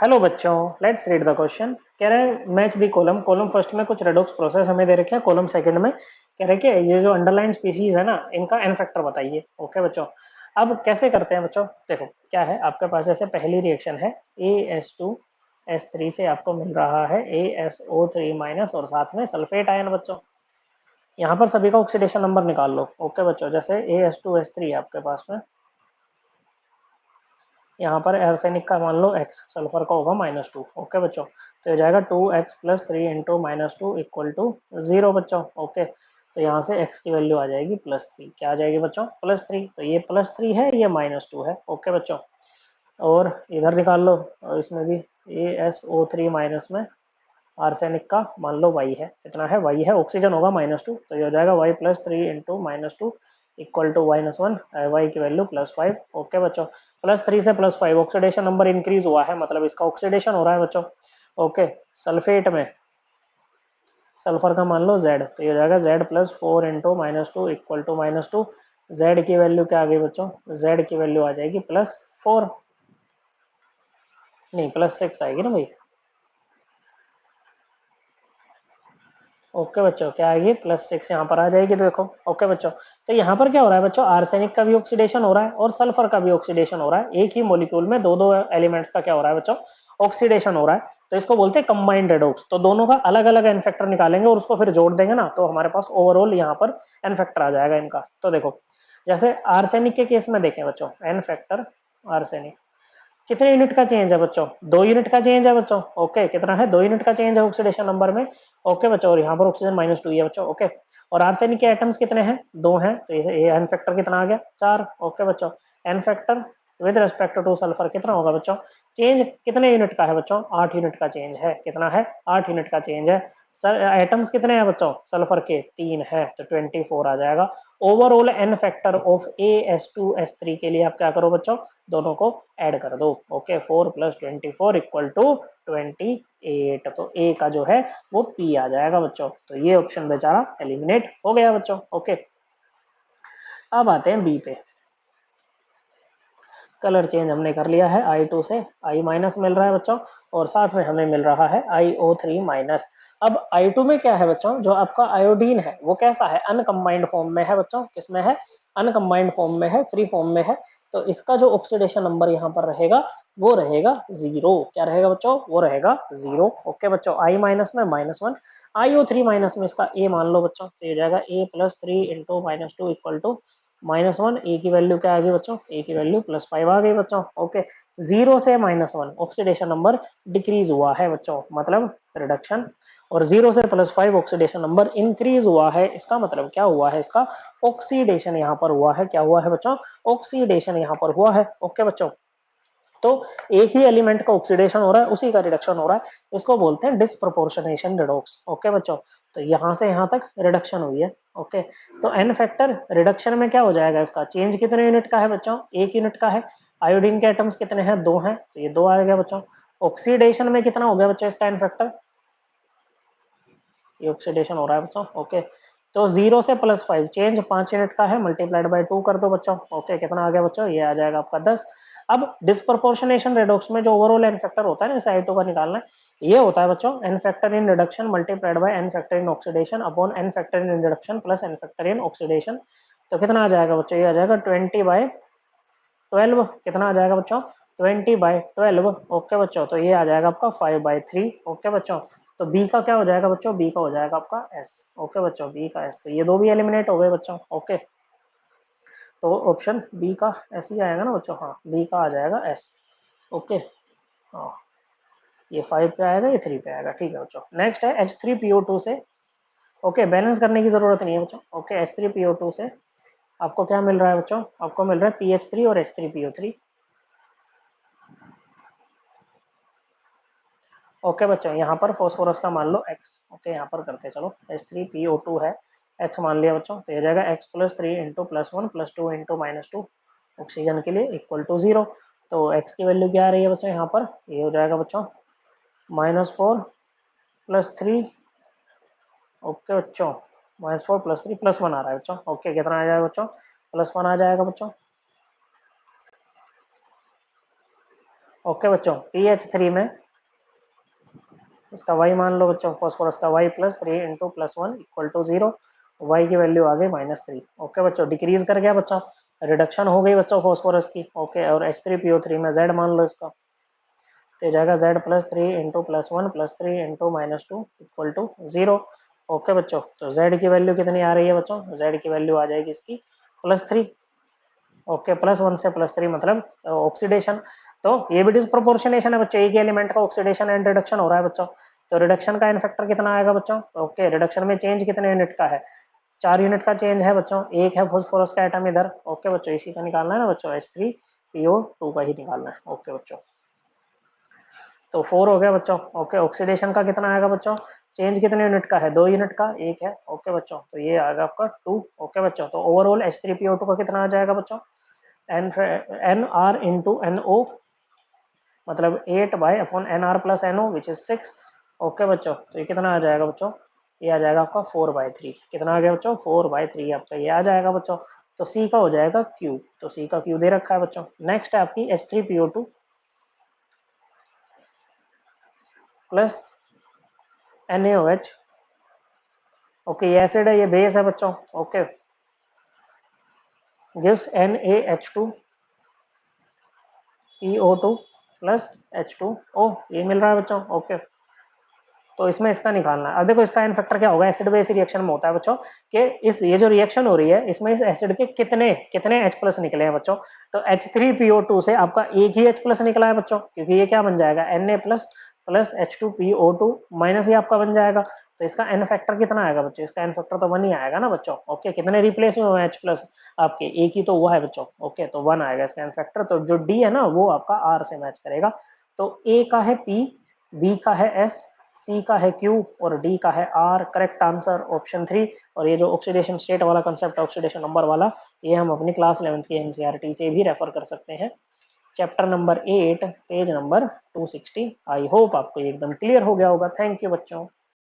Hello बच्चों, let's read the question. कह रहे हैं match the column. Column first में कुछ रेडॉक्स प्रोसेस हमें दे रखे हैं, कॉलम सेकंड में कह रहे हैं कि ये जो अंडरलाइन स्पीशीज है ना, इनका एन फैक्टर बताइए। ओके बच्चों, अब कैसे करते हैं बच्चों? देखो क्या है आपके पास, जैसे पहली रिएक्शन है AS2S3 से आपको मिल रहा है ASO3 माइनस और साथ में सल्फेट आयन। बच्चों यहाँ पर सभी का ऑक्सीडेशन नंबर निकाल लो। ओके बच्चों, जैसे AS2S3 है आपके पास में, यहाँ पर आर्सेनिक का मान लो x, सल्फर का होगा -2। ओके बच्चों, तो हो जाएगा 2x + 3 इंटू -2 इक्वल टू 0 बच्चों। ओके, तो यहाँ से x की वैल्यू आ जाएगी +3। क्या आ जाएगी बच्चों? +3। तो ये +3 है, ये -2 है। ओके बच्चों, और इधर निकाल लो, और इसमें भी ASO3 माइनस में आर्सेनिक का मान लो y है। कितना है? y है, ऑक्सीजन होगा -2, तो ये हो जाएगा y + 3 into -2 equal to -1, y की वैल्यू +5। ओके बच्चों, +3 से +5 ऑक्सीडेशन नंबर इंक्रीज हुआ है, मतलब इसका ऑक्सीडेशन हो रहा है बच्चों। ओके, सल्फेट में सल्फर का मान लो Z, तो ये हो जाएगा Z + 4 into -2 equal to -2। Z की वैल्यू क्या आ गई बच्चों? Z की वैल्यू आ जाएगी +4, नहीं +6 आएगी ना भाई। ओके बच्चों, क्या आएगी? +6 यहाँ पर आ जाएगी। तो देखो ओके बच्चों, तो यहाँ पर क्या हो रहा है बच्चों? आर्सेनिक का भी ऑक्सीडेशन हो रहा है और सल्फर का भी ऑक्सीडेशन हो रहा है। एक ही मॉलिक्यूल में दो दो एलिमेंट्स का क्या हो रहा है बच्चों? ऑक्सीडेशन हो रहा है। तो इसको बोलते हैं कंबाइंड रेडॉक्स। तो दोनों का अलग अलग एन फैक्टर निकालेंगे और उसको फिर जोड़ देंगे ना, तो हमारे पास ओवरऑल यहाँ पर एन फैक्टर आ जाएगा इनका। तो देखो जैसे आर्सेनिक के केस में देखें बच्चों, एन फैक्टर आर्सेनिक कितने यूनिट का चेंज है बच्चों? 2 यूनिट का चेंज है बच्चों। ओके, कितना है? 2 यूनिट का चेंज है ऑक्सीडेशन नंबर में। ओके बच्चों, और यहाँ पर ऑक्सीजन -2 है बच्चों। ओके, और आर्सेनिक के एटम्स कितने हैं? 2 हैं, तो ये एन फैक्टर कितना आ गया? 4। ओके बच्चों, n factor with respect to sulphur कितना होगा बच्चों? चेंज कितने यूनिट का है बच्चों? 8 यूनिट का चेंज है। कितना है? 8 यूनिट का चेंज है। सर एटम्स कितने हैं बच्चों? सल्फर के 3 है, तो 24 आ जाएगा। Overall N factor of AS2S3 के लिए आप क्या करो बच्चों? दोनों को ऐड कर दो। Okay, 4 + 24 equal to 28। तो ए का जो है वो पी आ जाएगा बच्चों। तो ये ऑप्शन बेचारा एलिमिनेट हो गया बच्चों। ओके, अब आते हैं बी पे। कलर चेंज हमने कर लिया है, I2 से I- मिल रहा है बच्चों, और साथ में हमें मिल रहा है IO3-। अब I2 में क्या है बच्चों? जो आपका आयोडीन है वो कैसा है? अनकम्बाइंड फॉर्म में है बच्चों। किसमें है? अनकम्बाइंड फॉर्म में है, फ्री फॉर्म में है। तो इसका जो ऑक्सीडेशन नंबर यहाँ पर रहेगा वो रहेगा 0। क्या रहेगा बच्चों? वो रहेगा 0। ओके बच्चों, I- में -1, IO3- में इसका A मान लो बच्चों, तो ये जाएगा A + 3 इंटू -2 इक्वल टू -1। ए की वैल्यू क्या आ गई बच्चों? ए की वैल्यू +5 आ गई बच्चों। ओके, 0 से -1 ऑक्सीडेशन नंबर डिक्रीज हुआ है बच्चों, मतलब रिडक्शन। और 0 से +5 ऑक्सीडेशन नंबर इंक्रीज हुआ है, इसका मतलब क्या हुआ है? इसका ऑक्सीडेशन यहाँ पर हुआ है। क्या हुआ है बच्चों? ऑक्सीडेशन यहाँ पर हुआ है। ओके बच्चों, तो एक ही एलिमेंट का ऑक्सीडेशन हो रहा है, उसी का रिडक्शन हो रहा है, इसको बोलते हैं डिस्प्रोपोर्शनेशन रिडॉक्स। ओके बच्चों, तो यहाँ से यहाँ तक रिडक्शन हुई है। ओके, तो एन फैक्टर रिडक्शन में क्या हो जाएगा? इसका चेंज कितने यूनिट का है बच्चों? 1 यूनिट का है। आयोडीन के एटम्स कितने हैं? 2 हैं, तो ये 2 आ गया बच्चों। ऑक्सीडेशन में कितना हो गया बच्चों इसका एन फैक्टर? ये ऑक्सीडेशन हो रहा है बच्चों। ओके, तो 0 से +5 चेंज 5 यूनिट का है, मल्टीप्लाइड बाय 2 कर दो बच्चों। ओके, कितना आ गया बच्चों? ये आ जाएगा आपका 10। अब डिस्प्रोपोर्शनेशन रेडॉक्स में जो ओवरऑल एन फैक्टर होता है ना, इस I2 का निकालना है, ये होता है बच्चों n factor in reduction multiplied by n factor in oxidation upon n factor in reduction plus n factor in oxidation. तो कितना आ जाएगा बच्चों? ये आ जाएगा 20/12। कितना आ जाएगा बच्चों? 20/12। ओके बच्चों, तो ये आ जाएगा आपका 5/3। ओके बच्चों, तो बी का क्या हो जाएगा बच्चों? बी का हो जाएगा आपका एस। ओके बच्चों, बी का एस। तो ये दो भी एलिमिनेट हो गए बच्चों। ओके, तो ऑप्शन बी का एस ही आएगा ना बच्चों? हाँ, बी का आ जाएगा एस। ओके, हाँ, ये 5 पे आएगा, ये 3 पे आएगा। ठीक है बच्चों, नेक्स्ट है H3PO2 से। ओके, बैलेंस करने की जरूरत नहीं है बच्चों। ओके, H3PO2 से आपको क्या मिल रहा है बच्चों? आपको मिल रहा है PH3 और H3PO3। ओके बच्चों, यहाँ पर फॉस्फोरस का मान लो x। ओके, यहाँ पर करते हैं, चलो H3PO2 है, x मान लिया बच्चों, तो ये जाएगा x + 3 इंटू +1 + 2 इंटू -2 ऑक्सीजन के लिए इक्वल टू 0। तो x की वैल्यू क्या आ रही है बच्चों? यहाँ पर ये हो जाएगा बच्चों -4 + 3। ओके बच्चों, -4 + 3 +1 आ रहा है बच्चों। ओके, कितना आ जाएगा बच्चों? +1 आ जाएगा बच्चों। ओके बच्चों, PH3 में इसका y मान लो बच्चों, फॉस्फोरस का y plus 3 into plus 1 equal to 0, y की वैल्यू आ गई -3। ओके बच्चों, डिक्रीज कर गया बच्चों, रिडक्शन हो गई बच्चों फॉस्फोरस की। ओके, और H3PO3 में z मान लो इसका, तो जाएगा z plus 3 into plus 1 plus 3 into -2 equal to 0। Okay बच्चों, तो z की वैल्यू कितनी आ रही है बच्चों, z की वैल्यू आ जाएगी इसकी +3। ओके, +1 से +3 मतलब ऑक्सीडेशन। तो ये भी डिस्प्रोपोर्शनेशन है बच्चों, एक ही एलिमेंट का ऑक्सीडेशन एंड रिडक्शन हो रहा है बच्चों। तो रिडक्शन का इनफैक्टर कितना आएगा बच्चों? ओके, रिडक्शन में चेंज कितने यूनिट का है? 4 यूनिट का चेंज है बच्चों, एक है फॉस्फोरस का एटम इधर। ओके बच्चों, इसी का निकालना है ना बच्चों, H3PO2 का ही निकालना है। ओके बच्चों, तो 4 हो गया बच्चों। ओके, ऑक्सीडेशन का कितना आएगा बच्चों? चेंज कितने यूनिट का है? 2 यूनिट का, एक है। ओके बच्चों, तो ये आएगा आपका 2। ओके बच्चों, तो ओवरऑल H3PO2 का कितना आ जाएगा बच्चों? NR इंटू NO, मतलब 8/NR+NO विच इज 6। ओके बच्चों, तो ये कितना आ जाएगा बच्चों? ये आ जाएगा आपका 4/3। कितना आ गया बच्चों? 4/3 आपका ये आ जाएगा बच्चों। तो सी का हो जाएगा क्यू, तो सी का क्यू दे रखा है बच्चों। नेक्स्ट है आपकी H3PO2 प्लस NaOH। ओके, ये एसिड है, ये बेस है बच्चों। Okay, gives NaH2PO2 plus H2O, ये मिल रहा है बच्चों। ओके, तो इसमें इसका निकालना है। अब देखो इसका इनफैक्टर क्या होगा, एसिड बेस रिएक्शन में होता है बच्चों कि इस ये जो रिएक्शन हो रही है इसमें इस एसिड के कितने कितने H+ निकले हैं बच्चों। तो H3PO2 से आपका एक ही H+ निकला है बच्चों, क्योंकि ये क्या बन जाएगा, Na प्लस H2PO2 माइनस ये आपका बन जाएगा। तो इसका एन फैक्टर कितना आएगा बच्चों? इसका एन फैक्टर तो 1 ही आएगा ना बच्चों। ओके, कितने रिप्लेस हुए हैं H+ आपके? एक ही तो हुआ है बच्चों। ओके, तो 1 आएगा इसका एन फैक्टर। तो जो डी है ना वो आपका आर से मैच करेगा। तो ए का है P, बी का है S, सी का है Q और डी का है R। Correct answer option 3। और ये जो ऑक्सीडेशन स्टेट वाला कंसेप्ट, ऑक्सीडेशन नंबर वाला, ये हम अपनी क्लास 11th की NCERT से भी रेफर कर सकते हैं। Chapter number 8 page number 260। I hope आपको एकदम क्लियर हो गया होगा। थैंक यू बच्चों।